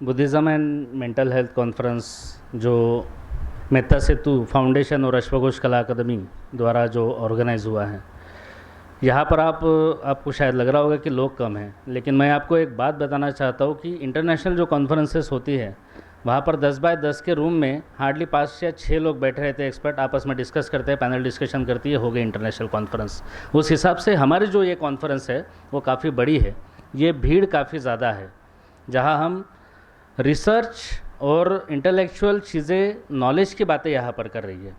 Buddhism and mental health conference जो मेहता सेतु foundation और अश्वघोष कला अकादमी द्वारा जो ऑर्गेनाइज़ हुआ है, यहाँ पर आपको शायद लग रहा होगा कि लोग कम हैं, लेकिन मैं आपको एक बात बताना चाहता हूँ कि इंटरनेशनल जो कॉन्फ्रेंसेस होती है वहाँ पर 10 बाय 10 के रूम में हार्डली 5 या 6 लोग बैठे रहते हैं, एक्सपर्ट आपस में डिस्कस करते हैं, पैनल डिस्कशन करती है, हो गई इंटरनेशनल कॉन्फ्रेंस। उस हिसाब से हमारी जो ये कॉन्फ्रेंस है वो काफ़ी बड़ी है, ये भीड़ काफ़ी ज़्यादा है, जहाँ हम रिसर्च और इंटेलेक्चुअल चीज़ें, नॉलेज की बातें यहाँ पर कर रही है।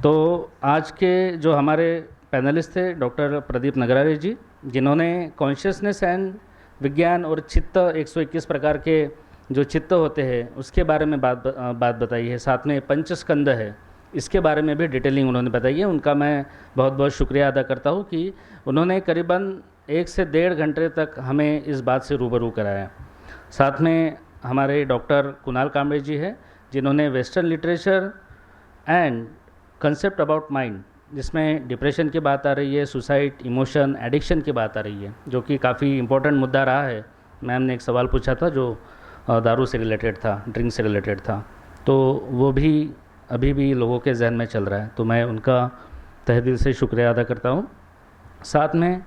तो आज के जो हमारे पैनलिस्ट थे डॉक्टर प्रदीप नगरारे जी, जिन्होंने कॉन्शियसनेस एंड विज्ञान और चित्त 121 प्रकार के जो चित्त होते हैं उसके बारे में बात बताई है। साथ में पंचस्कंद है, इसके बारे में भी डिटेलिंग उन्होंने बताई है। उनका मैं बहुत बहुत शुक्रिया अदा करता हूँ कि उन्होंने करीबन 1 से 1.5 घंटे तक हमें इस बात से रूबरू कराया। साथ में हमारे डॉक्टर कुणाल कांबळे जी हैं, जिन्होंने western literature and concept about mind, जिसमें डिप्रेशन की बात आ रही है, सुसाइड, इमोशन, एडिक्शन की बात आ रही है, जो कि काफ़ी इम्पोर्टेंट मुद्दा रहा है। मैम ने एक सवाल पूछा था जो दारू से रिलेटेड था, ड्रिंक से रिलेटेड था, तो वो भी अभी भी लोगों के जहन में चल रहा है, तो मैं उनका तहे दिल से शुक्रिया अदा करता हूँ। साथ में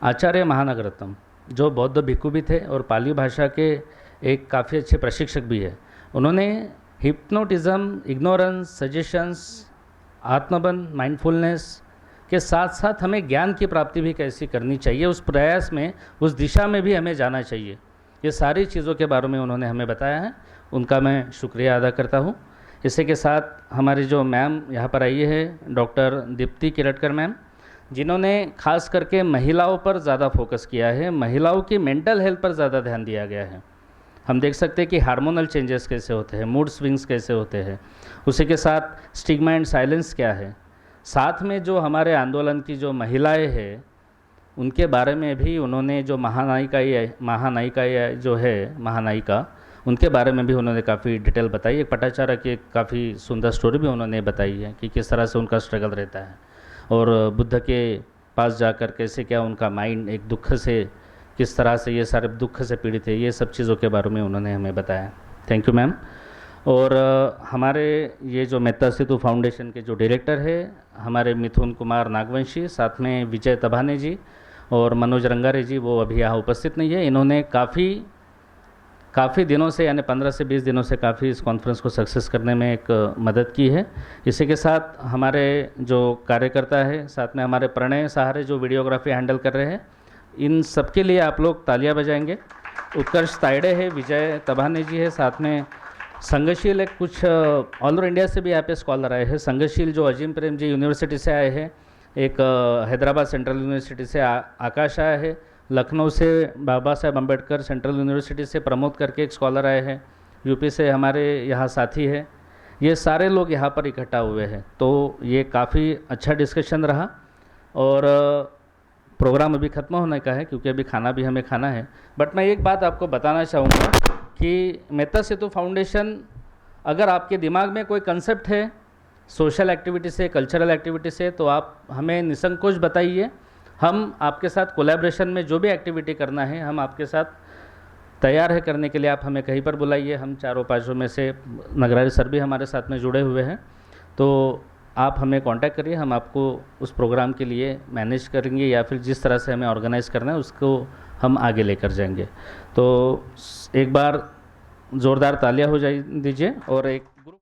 आचार्य महानगरत्नम, जो बौद्ध भिक्खु भी थे और पाली भाषा के एक काफ़ी अच्छे प्रशिक्षक भी है, उन्होंने हिप्नोटिज़म, इग्नोरेंस, सजेशंस, आत्मबन, माइंडफुलनेस के साथ साथ हमें ज्ञान की प्राप्ति भी कैसी करनी चाहिए, उस प्रयास में, उस दिशा में भी हमें जाना चाहिए, ये सारी चीज़ों के बारे में उन्होंने हमें बताया है। उनका मैं शुक्रिया अदा करता हूँ। इसी के साथ हमारी जो मैम यहाँ पर आई है डॉक्टर दीप्ति किरटकर मैम, जिन्होंने खास करके महिलाओं पर ज़्यादा फोकस किया है, महिलाओं की मेंटल हेल्थ पर ज़्यादा ध्यान दिया गया है। हम देख सकते हैं कि हार्मोनल चेंजेस कैसे होते हैं, मूड स्विंग्स कैसे होते हैं, उसी के साथ स्टिग्मा एंड साइलेंस क्या है। साथ में जो हमारे आंदोलन की जो महिलाएं हैं उनके बारे में भी उन्होंने, जो महानायिका जो है महानायिका, उनके बारे में भी उन्होंने काफ़ी डिटेल बताई। एक पटाचारा की एक काफ़ी सुंदर स्टोरी भी उन्होंने बताई है कि किस तरह से उनका स्ट्रगल रहता है और बुद्ध के पास जाकर कैसे क्या उनका माइंड एक दुख से, किस तरह से ये सारे दुख से पीड़ित है, ये सब चीज़ों के बारे में उन्होंने हमें बताया। Thank you ma'am. और हमारे ये जो मेहता सेतु फाउंडेशन के जो डायरेक्टर है हमारे मिथुन कुमार नागवंशी, साथ में विजय तभाने जी और मनोज रंगारे जी, वो अभी यहाँ उपस्थित नहीं है। इन्होंने काफ़ी दिनों से, यानी 15 से 20 दिनों से काफ़ी इस कॉन्फ्रेंस को सक्सेस करने में एक मदद की है। इसी के साथ हमारे जो कार्यकर्ता है, साथ में हमारे प्रणय सहारे जो वीडियोग्राफी हैंडल कर रहे हैं, इन सब के लिए आप लोग तालियां बजाएंगे। उत्कर्ष तायड़े है, विजय तभाने जी है, साथ में संघशील एक कुछ ऑल ओवर इंडिया से भी यहाँ पे स्कॉलर आए हैं। संघशील जो अजीम प्रेम जी यूनिवर्सिटी से आए हैं, एक हैदराबाद सेंट्रल यूनिवर्सिटी से आकाश आया है, लखनऊ से बाबा साहेब अम्बेडकर सेंट्रल यूनिवर्सिटी से प्रमोद करके एक स्कॉलर आए हैं, यूपी से हमारे यहाँ साथी है। ये सारे लोग यहाँ पर इकट्ठा हुए हैं, तो ये काफ़ी अच्छा डिस्कशन रहा। और प्रोग्राम अभी ख़त्म होने का है क्योंकि अभी खाना भी हमें खाना है। बट मैं एक बात आपको बताना चाहूँगा कि मेहता सेतु फाउंडेशन, अगर आपके दिमाग में कोई कंसेप्ट है सोशल एक्टिविटी से, कल्चरल एक्टिविटी से, तो आप हमें निसंकोच बताइए। हम आपके साथ कोलैबोरेशन में जो भी एक्टिविटी करना है हम आपके साथ तैयार है करने के लिए। आप हमें कहीं पर बुलाइए, हम चारों पाँचों में से नगरारी सर भी हमारे साथ में जुड़े हुए हैं, तो आप हमें कांटेक्ट करिए, हम आपको उस प्रोग्राम के लिए मैनेज करेंगे या फिर जिस तरह से हमें ऑर्गेनाइज़ करना है उसको हम आगे लेकर जाएंगे। तो एक बार ज़ोरदार तालियां हो जाए दीजिए और एक ग्रुप